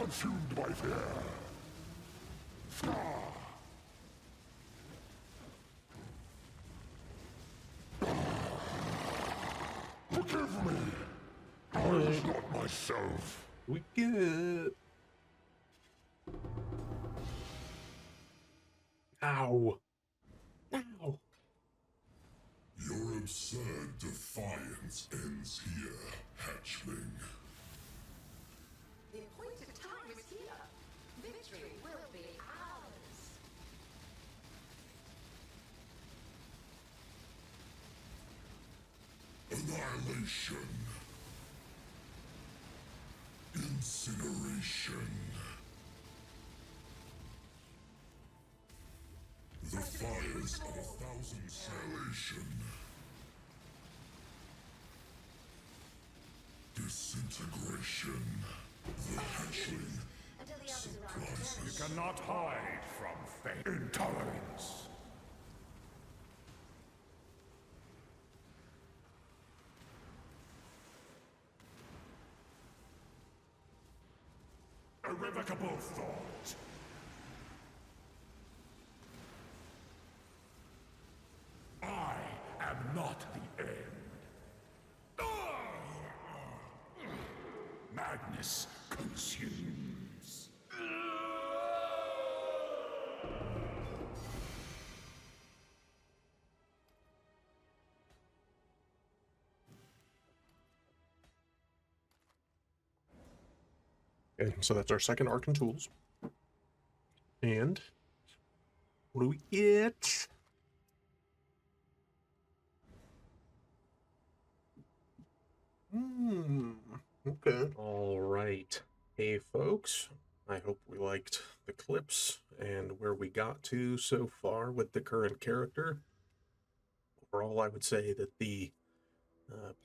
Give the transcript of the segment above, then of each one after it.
consumed by fear. Forgive me. I was not myself. We get. Ow. Ow. Your absurd defiance ends here, hatchling. The appointed time is here. Victory will be ours. Annihilation. Incineration. The fires of 1,000 salvation. Disintegration. The hatchling Until the others arrive. surprises. You cannot hide from fate. Intolerance. Irrevocable thought. I am not the end. Madness consumes. Okay, so that's our second Arc and Tools. And what do we get? Okay. All right. Hey, folks. I hope we liked the clips and where we got to so far with the current character. Overall, I would say that the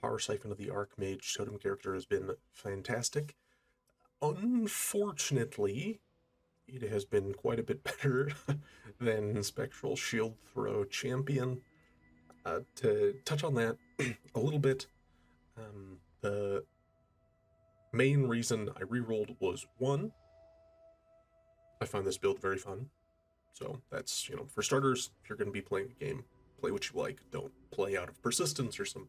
Power Siphon of the Archmage Totem character has been fantastic. Unfortunately, it has been quite a bit better than Spectral Shield Throw Champion. To touch on that a little bit, the main reason I rerolled was, one, I find this build very fun. So that's, for starters, if you're going to be playing a game, play what you like. Don't play out of persistence or some,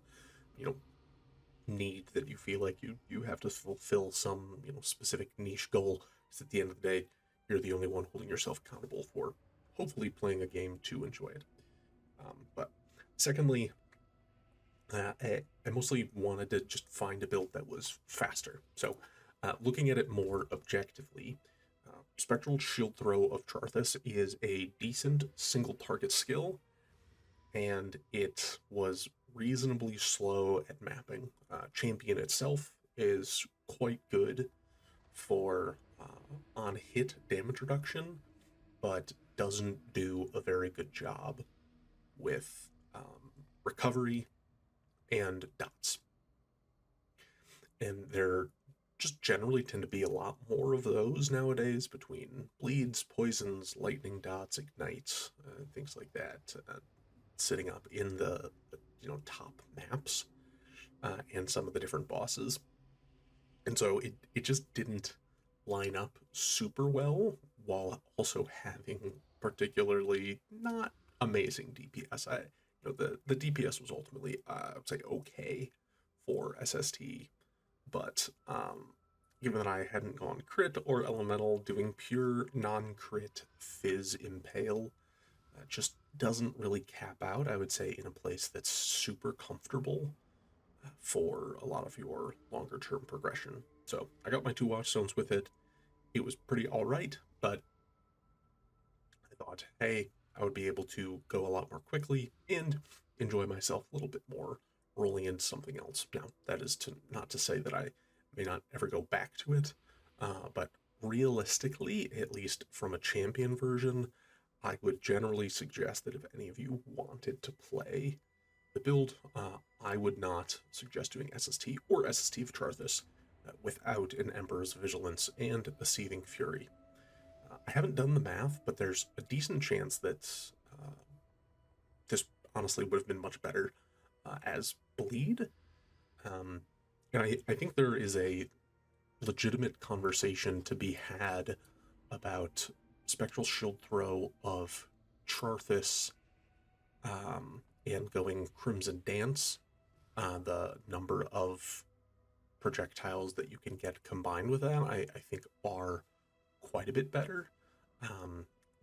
need that you feel like you have to fulfill some, specific niche goal. Because at the end of the day, you're the only one holding yourself accountable for hopefully playing a game to enjoy it. But secondly, I mostly wanted to just find a build that was faster. So looking at it more objectively, Spectral Shield Throw of Charthus is a decent single target skill, and it was reasonably slow at mapping. Champion itself is quite good for on-hit damage reduction, but doesn't do a very good job with recovery and dots. And there just generally tend to be a lot more of those nowadays between bleeds, poisons, lightning dots, ignites, things like that, sitting up in the top maps and some of the different bosses. And so it just didn't line up super well while also having particularly not amazing DPS. The DPS was ultimately, I would say, okay for SST, but given that I hadn't gone crit or elemental, doing pure non-crit Fizz Impale just doesn't really cap out, I would say, in a place that's super comfortable for a lot of your longer term progression. So I got my 2 Watchstones with it. It was pretty alright, but I thought, hey, I would be able to go a lot more quickly and enjoy myself a little bit more rolling into something else. Now, that is not to say that I may not ever go back to it, but realistically, at least from a champion version, I would generally suggest that if any of you wanted to play the build, I would not suggest doing SST or SST of Charthus without an Emperor's Vigilance and a Seething Fury. I haven't done the math, but there's a decent chance that this honestly would have been much better as bleed. And I think there is a legitimate conversation to be had about Spectral Shield Throw of Charthus and going Crimson Dance. The number of projectiles that you can get combined with that, I think, are quite a bit better.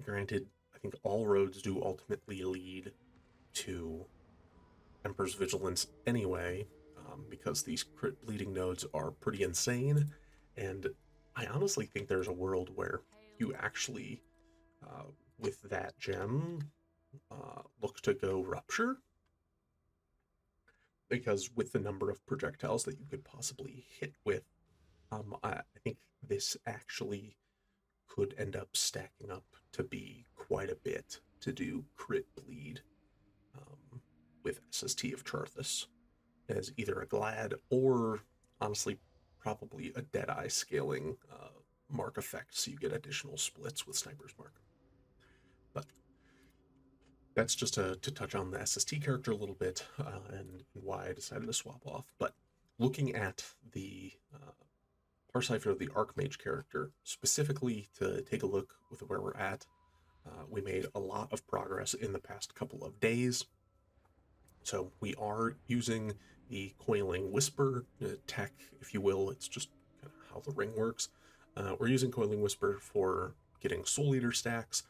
Granted, I think all roads do ultimately lead to Emperor's Vigilance anyway, because these crit bleeding nodes are pretty insane, and I honestly think there's a world where you actually, with that gem, look to go Rupture, because with the number of projectiles that you could possibly hit with, I think this actually could end up stacking up to be quite a bit to do crit bleed with SST of Charthus as either a Glad or, honestly, probably a Deadeye scaling mark effect, so you get additional splits with Sniper's Mark. But that's just to touch on the SST character a little bit, and why I decided to swap off. But looking at the Parsifal of the Archmage character, specifically to take a look with where we're at, we made a lot of progress in the past couple of days. So we are using the Coiling Whisper tech, if you will. It's just kind of how the ring works. We're using Coiling Whisper for getting Soul Eater stacks.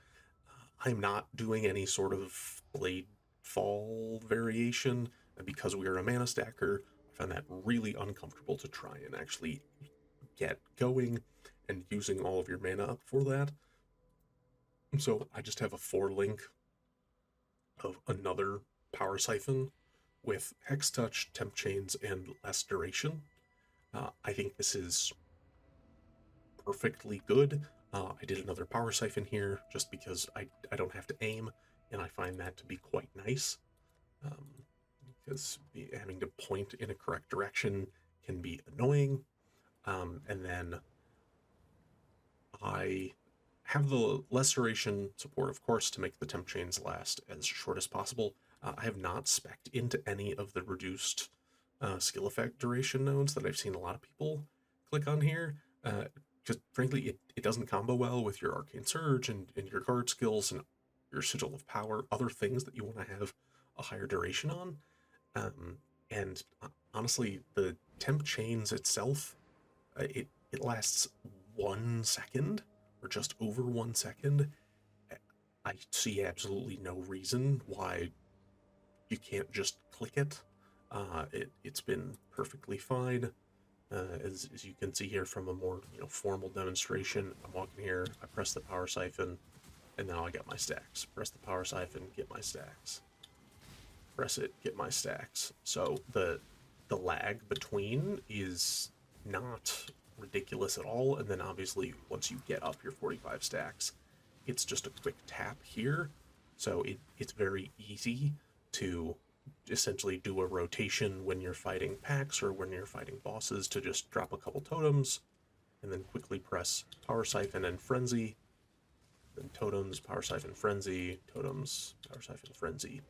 I'm not doing any sort of Blade Fall variation because we are a mana stacker. I found that really uncomfortable to try and actually get going and using all of your mana up for that. So I just have a 4-link of another Power Siphon with Hex Touch, Temp Chains, and less duration. I think this is perfectly good. I did another Power Siphon here just because I don't have to aim, and I find that to be quite nice. Because having to point in a correct direction can be annoying. And then I have the less duration support, of course, to make the temp chains last as short as possible. I have not spec'd into any of the reduced skill effect duration nodes that I've seen a lot of people click on here. Just frankly, it doesn't combo well with your Arcane Surge and your guard skills and your Sigil of Power, other things that you want to have a higher duration on. And honestly, the temp chains itself, it lasts 1 second, or just over 1 second. I see absolutely no reason why you can't just click it. It's been perfectly fine. As you can see here from a more formal demonstration, I'm walking here, I press the Power Siphon, and now I got my stacks. Press the Power Siphon, get my stacks. Press it, get my stacks. So the lag between is not ridiculous at all, and then obviously once you get up your 45 stacks, it's just a quick tap here. So it's very easy to essentially do a rotation when you're fighting packs or when you're fighting bosses, to just drop a couple totems and then quickly press Power Siphon and Frenzy, then totems, Power Siphon, Frenzy, totems, Power Siphon, Frenzy.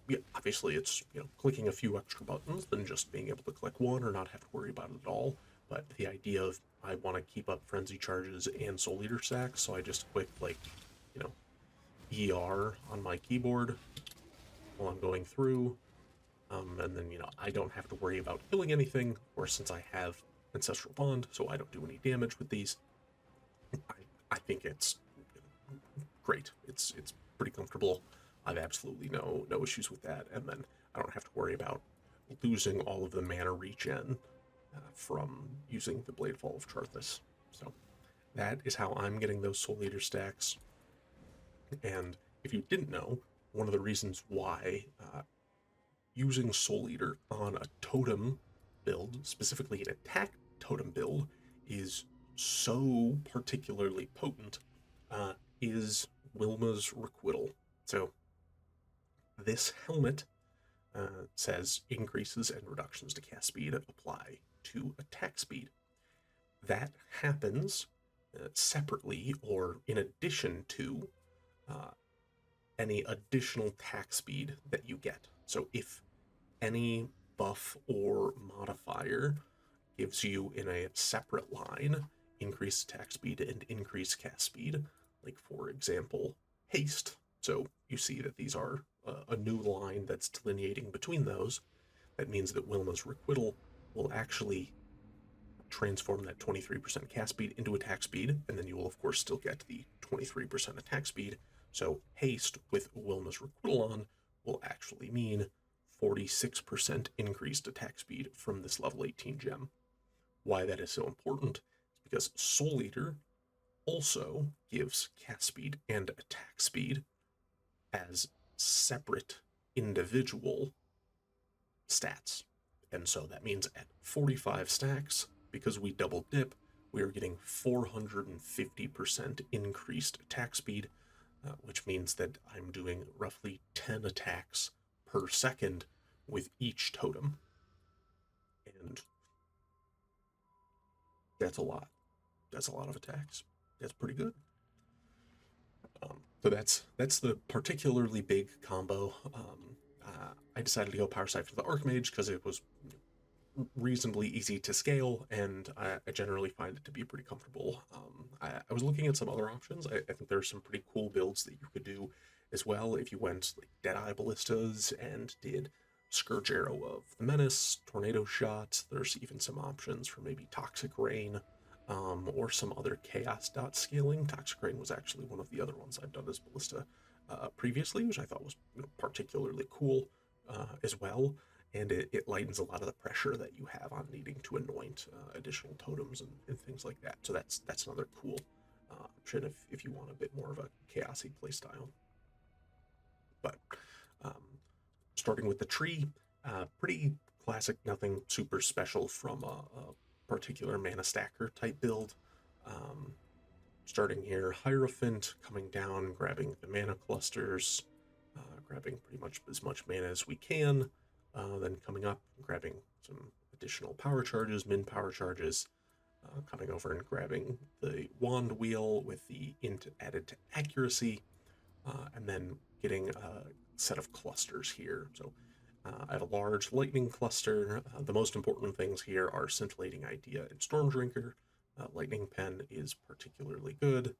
Yeah, obviously it's clicking a few extra buttons than just being able to click one or not have to worry about it at all. But the idea of I want to keep up Frenzy charges and Soul Eater stacks, so I just click ER on my keyboard while I'm going through, and then I don't have to worry about killing anything, or since I have Ancestral Bond, so I don't do any damage with these. I think it's great. It's pretty comfortable. I've absolutely no issues with that, and then I don't have to worry about losing all of the mana regen from using the Bladefall of Charthus. So that is how I'm getting those Soul Eater stacks. And if you didn't know, one of the reasons why using Soul Eater on a totem build, specifically an attack totem build, is so particularly potent is Wilma's Requital. So this helmet says increases and reductions to cast speed apply to attack speed. That happens separately or in addition to any additional attack speed that you get. So if any buff or modifier gives you in a separate line increased attack speed and increased cast speed. Like, for example, haste. So you see that these are a new line that's delineating between those. That means that Wilma's Requital will actually transform that 23% cast speed into attack speed, and then you will of course still get the 23% attack speed. So haste with Wilma's Requital on will actually mean 46% increased attack speed from this level 18 gem. Why that is so important is because Soul Eater also gives cast speed and attack speed as separate individual stats. And so that means at 45 stacks, because we double dip, we are getting 450% increased attack speed, which means that I'm doing roughly 10 attacks per second with each totem. And that's a lot. That's a lot of attacks. That's pretty good. So that's the particularly big combo. I decided to go Power Siphon to the Archmage because it was reasonably easy to scale, and I generally find it to be pretty comfortable. I was looking at some other options. I think there's some pretty cool builds that you could do as well if you went like Deadeye Ballistas and did Scourge Arrow of the Menace, Tornado Shot. There's even some options for maybe Toxic Rain, or some other Chaos Dot scaling. Toxic Rain was actually one of the other ones I've done as Ballista previously, which I thought was particularly cool as well. And it lightens a lot of the pressure that you have on needing to anoint additional totems and things like that. So that's another cool option if you want a bit more of a chaosy playstyle. But starting with the tree, pretty classic, nothing super special from a particular mana stacker type build. Starting here, Hierophant, coming down, grabbing the mana clusters, grabbing pretty much as much mana as we can. Then coming up, grabbing some additional power charges, min power charges, coming over and grabbing the wand wheel with the int added to accuracy, and then getting a set of clusters here. So I have a large lightning cluster. The most important things here are Scintillating Idea and Storm Drinker. Lightning Pen is particularly good.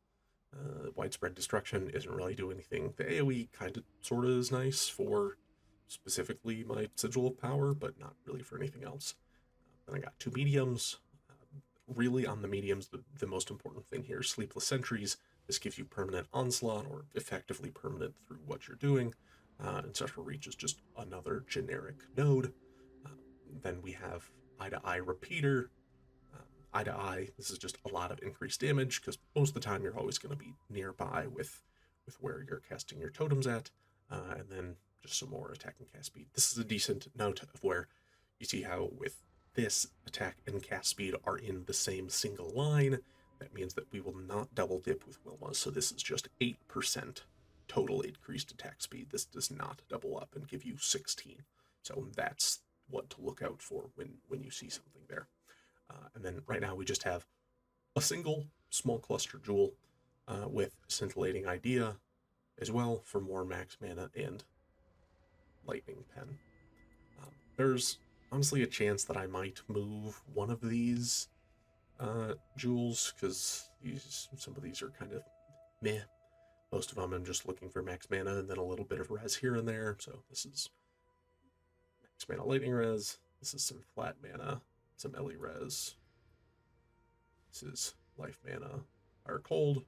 Widespread Destruction isn't really doing anything. The AoE kind of sort of is nice for specifically my Sigil of Power, but not really for anything else. Then I got two mediums. Really on the mediums, the most important thing here is Sleepless Sentries. This gives you permanent onslaught, or effectively permanent through what you're doing. And Central Reach is just another generic node. Then we have Eye to Eye Repeater. Eye to Eye, this is just a lot of increased damage, because most of the time you're always going to be nearby with where you're casting your totems at. And then just some more attack and cast speed. This is a decent note of where you see how with this attack and cast speed are in the same single line. That means that we will not double dip with Wilma. So this is just 8% total increased attack speed. This does not double up and give you 16. So that's what to look out for when you see something there. And then right now we just have a single small cluster jewel with Scintillating Idea as well for more max mana and Lightning Pen. There's honestly a chance that I might move one of these jewels, because some of these are kind of meh. Most of them I'm just looking for max mana and then a little bit of res here and there. So this is max mana lightning res. This is some flat mana, some Ellie res. This is life mana, fire cold.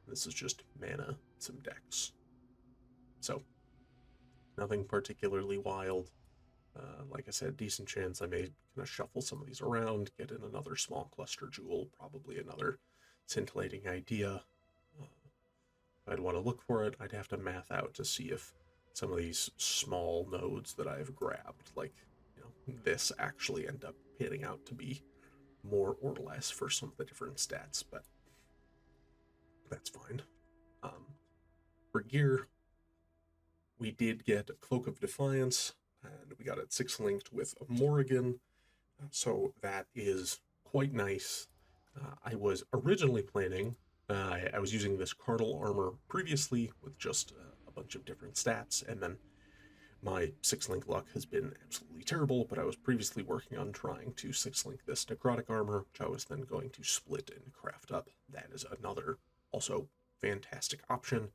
This is just mana, some decks. So nothing particularly wild. Like I said, decent chance I may kind of shuffle some of these around, get in another small cluster jewel, probably another Scintillating Idea. If I'd want to look for it, I'd have to math out to see if some of these small nodes that I've grabbed, like, this actually end up panning out to be more or less for some of the different stats, but that's fine. For gear, we did get a Cloak of Defiance, and we got it 6-linked with a Morrigan, so that is quite nice. I was originally planning, I was using this Cardinal Armor previously with just a bunch of different stats, and then My 6-link luck has been absolutely terrible, but I was previously working on trying to 6-link this necrotic armor, which I was then going to split and craft up. That is another also fantastic option.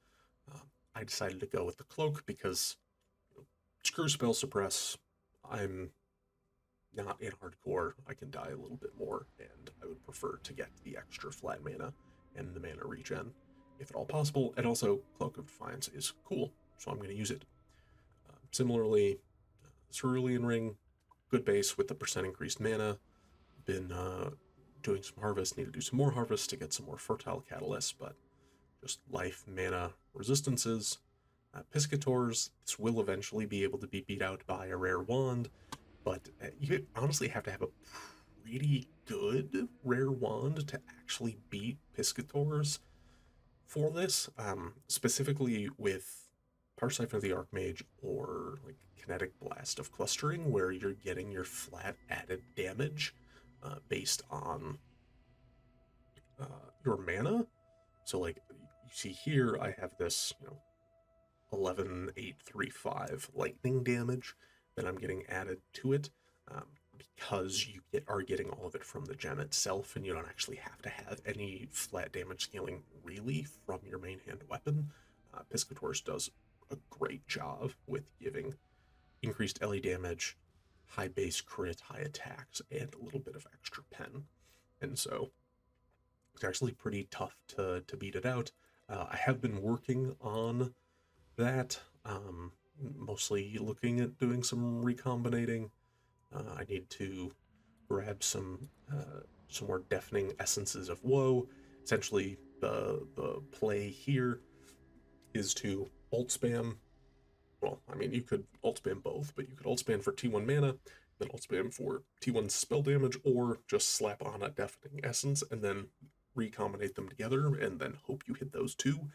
I decided to go with the cloak because screw spell suppress. I'm not in hardcore. I can die a little bit more, and I would prefer to get the extra flat mana and the mana regen if at all possible. And also, Cloak of Defiance is cool, so I'm going to use it. Similarly, Cerulean Ring, good base with the percent increased mana. Been doing some harvest, need to do some more harvest to get some more fertile catalysts, but just life, mana, resistances. Piscators, this will eventually be able to be beat out by a rare wand, but you honestly have to have a pretty good rare wand to actually beat Piscators for this, specifically with Siphon of the Archmage or like Kinetic Blast of Clustering, where you're getting your flat added damage based on your mana. So like you see here, I have this 11,835 lightning damage that I'm getting added to it, because you are getting all of it from the gem itself, and you don't actually have to have any flat damage scaling really from your main hand weapon. Piscators does a great job with giving increased LE damage, high base crit, high attacks, and a little bit of extra pen. And so it's actually pretty tough to beat it out. I have been working on that, mostly looking at doing some recombinating. I need to grab some more deafening essences of woe. Essentially, the play here is to ult spam. Well, I mean, you could ult spam both, but you could ult spam for T1 mana, then ult spam for T1 spell damage, or just slap on a deafening essence and then recombinate them together, and then hope you hit those two.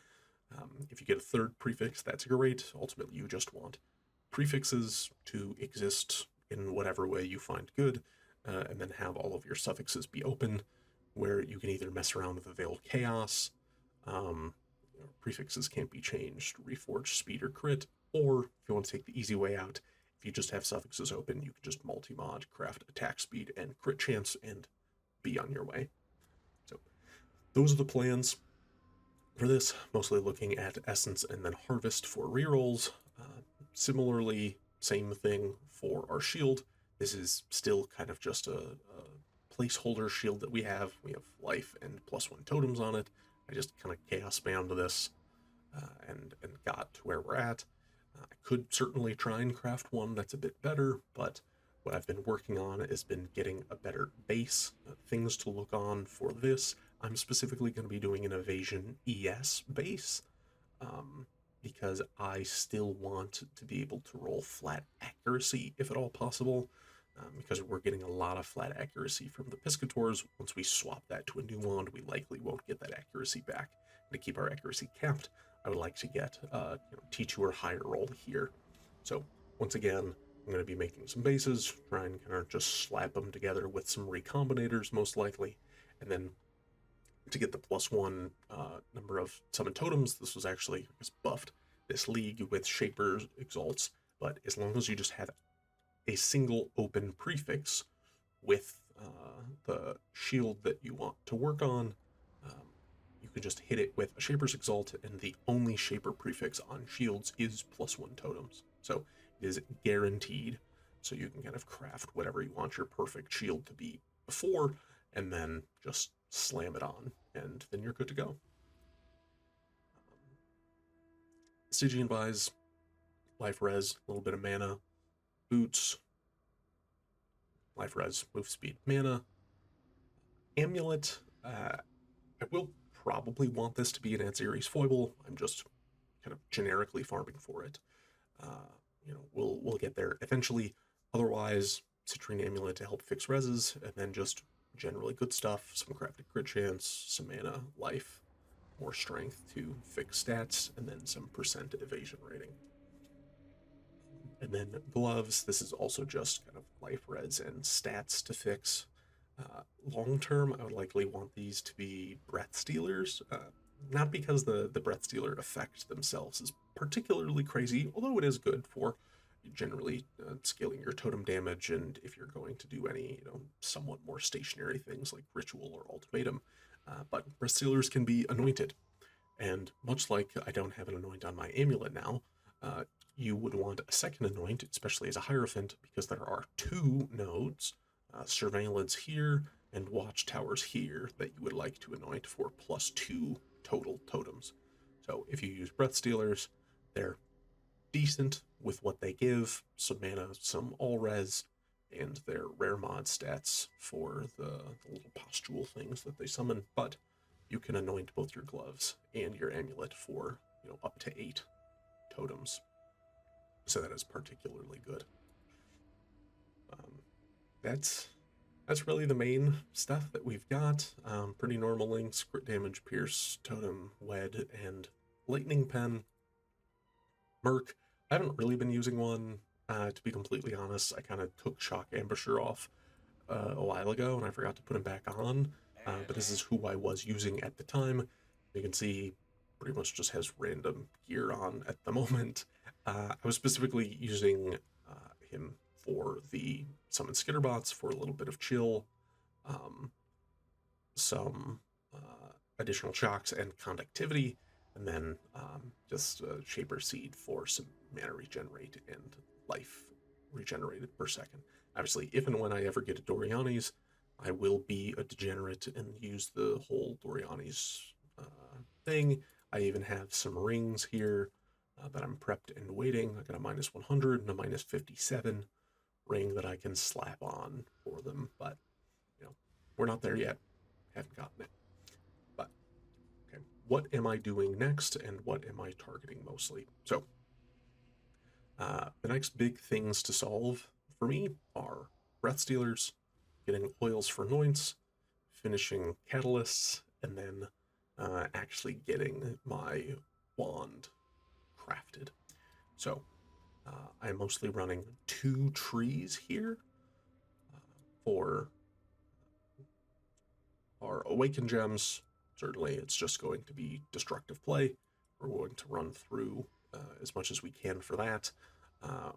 If you get a third prefix, that's great. Ultimately, you just want prefixes to exist in whatever way you find good, and then have all of your suffixes be open, where you can either mess around with a Veiled Chaos, prefixes can't be changed, Reforged Speed or Crit, or if you want to take the easy way out, if you just have suffixes open, you can just multi-mod, craft attack speed and crit chance, and be on your way. So those are the plans for this, mostly looking at Essence and then Harvest for rerolls. Similarly, same thing for our shield. This is still kind of just a placeholder shield that we have. We have life and +1 totems on it. I just kind of chaos spammed this and got to where we're at. I could certainly try and craft one that's a bit better, but what I've been working on has been getting a better base, things to look on for this. I'm specifically going to be doing an Evasion ES base, because I still want to be able to roll flat accuracy if at all possible, because we're getting a lot of flat accuracy from the Piscators. Once we swap that to a new wand, we likely won't get that accuracy back. And to keep our accuracy capped, I would like to get T2 or higher roll here. So once again, I'm going to be making some bases, try and kind of just slap them together with some recombinators most likely, and then to get the +1 number of summon totems. This was actually buffed this league with Shapers Exalts, but as long as you just have a single open prefix with the shield that you want to work on, you can just hit it with a Shaper's Exalt, and the only Shaper prefix on shields is +1 totems. So it is guaranteed, so you can kind of craft whatever you want your perfect shield to be before, and then just slam it on, and then you're good to go. Stygian buys life res, a little bit of mana, boots, life res, move speed, mana, amulet. I will probably want this to be an Anziri's foible. I'm just kind of generically farming for it. We'll get there eventually. Otherwise, Citrine amulet to help fix reses, and then just generally good stuff, some crafted crit chance, some mana, life, more strength to fix stats, and then some percent evasion rating. And then gloves, this is also just kind of life res and stats to fix. Long term, I would likely want these to be breath stealers, not because the breath stealer effect themselves is particularly crazy, although it is good for generally scaling your totem damage, and if you're going to do any, somewhat more stationary things like ritual or ultimatum. But breath stealers can be anointed, and much like I don't have an anoint on my amulet now, you would want a second anoint, especially as a Hierophant, because there are 2 nodes, surveillance here and watchtowers here, that you would like to anoint for +2 total totems. So if you use breath stealers, they're decent with what they give, some mana, some all res, and their rare mod stats for the little pustule things that they summon, but you can anoint both your gloves and your amulet for, up to 8 totems. So that is particularly good. That's really the main stuff that we've got. Pretty normal links: crit damage, pierce, totem, wed, and lightning pen. Merc, I haven't really been using one, to be completely honest. I kind of took Shock Ambusher off a while ago, and I forgot to put him back on. But this is who I was using at the time. You can see pretty much just has random gear on at the moment. I was specifically using him for the summon skitterbots for a little bit of chill, some additional shocks and conductivity, and then just Shaper Seed for some mana regenerate and life regenerated per second. Obviously, if and when I ever get a Doriani's, I will be a degenerate and use the whole Doriani's thing. I even have some rings here that I'm prepped and waiting. I got a -100 and a -57 ring that I can slap on for them, but we're not there yet. Haven't gotten it. But okay, what am I doing next, and what am I targeting mostly? So the next big things to solve for me are breath stealers, getting oils for anoints, finishing catalysts, and then actually getting my wand crafted. So I'm mostly running 2 trees here for our awakened gems. Certainly it's just going to be destructive play. We're going to run through as much as we can for that.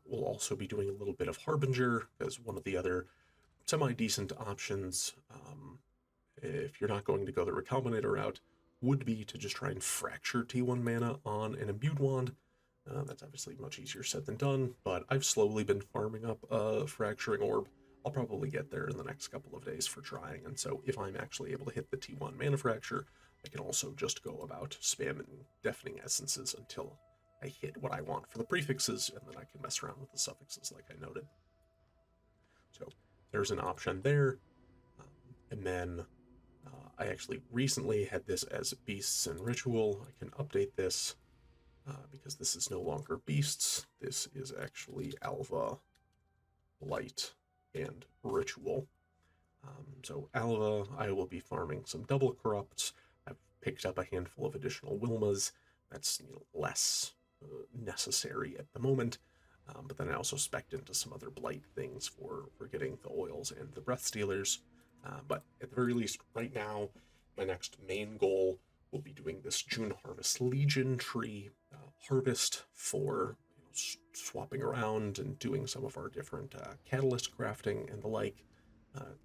We'll also be doing a little bit of Harbinger as one of the other semi-decent options, if you're not going to go the Recombinator route, would be to just try and fracture T1 mana on an imbued wand. That's obviously much easier said than done, but I've slowly been farming up a fracturing orb. I'll probably get there in the next couple of days for trying, and so if I'm actually able to hit the T1 mana fracture, I can also just go about spamming deafening essences until I hit what I want for the prefixes, and then I can mess around with the suffixes like I noted. So there's an option there. And then I actually recently had this as Beasts and Ritual. I can update this because this is no longer Beasts. This is actually Alva, Light, and Ritual. So Alva, I will be farming some double corrupts. I've picked up a handful of additional Wilmas. That's less necessary at the moment. But then I also spec'd into some other blight things for getting the oils and the breath stealers. But at the very least, right now, my next main goal will be doing this June Harvest Legion tree harvest for swapping around and doing some of our different catalyst crafting and the like.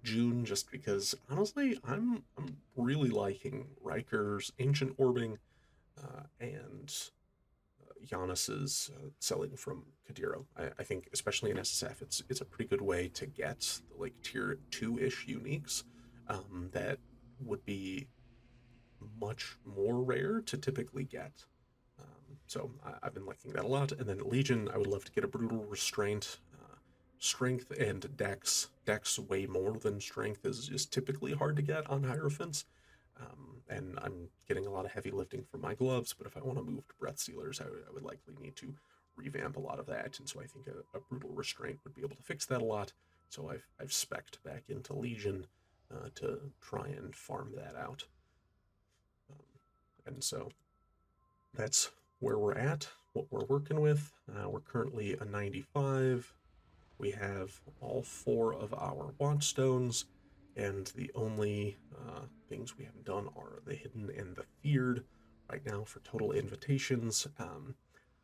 June, just because honestly, I'm really liking Riker's Ancient Orbing and Giannis's selling from Kadiro. I think, especially in SSF, it's a pretty good way to get the, tier 2-ish uniques that would be much more rare to typically get. So I've been liking that a lot. And then Legion, I would love to get a Brutal Restraint. Strength and Dex. Dex way more than Strength is typically hard to get on Hierophants. And I'm getting a lot of heavy lifting from my gloves, but if I want to move to Breath Stealers, I would likely need to revamp a lot of that, and so I think a Brutal Restraint would be able to fix that a lot. So I've spec'd back into Legion to try and farm that out. And so that's where we're at, what we're working with. We're currently a 95. We have all 4 of our Watchstones, and the only things we haven't done are the Hidden and the Feared right now for total invitations.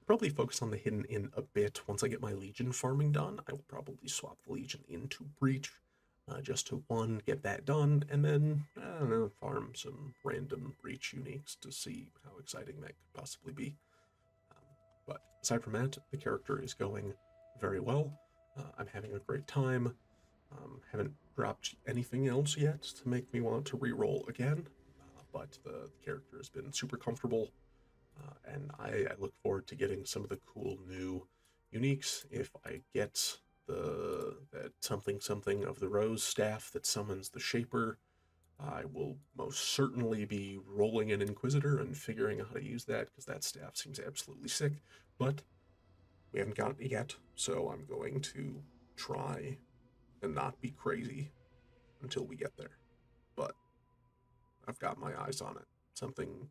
probably focus on the hidden in a bit. Once I get my Legion farming done, I will probably swap the Legion into Breach, just to, one, get that done, and then, I don't know, farm some random Breach uniques to see how exciting that could possibly be. But aside from that, the character is going very well. I'm having a great time. Haven't dropped anything else yet to make me want to re-roll again, but the character has been super comfortable, and I look forward to getting some of the cool new uniques. If I get that something of the Rose staff that summons the Shaper, I will most certainly be rolling an Inquisitor and figuring out how to use that, because that staff seems absolutely sick, but we haven't gotten it yet, so I'm going to try and not be crazy until we get there. But I've got my eyes on it. Something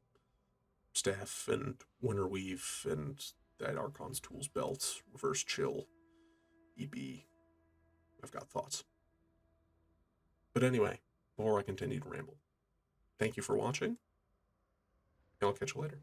staff and Winter Weave and that Archon's Tools belt, reverse chill, EB. I've got thoughts. But anyway, before I continue to ramble, thank you for watching, and I'll catch you later.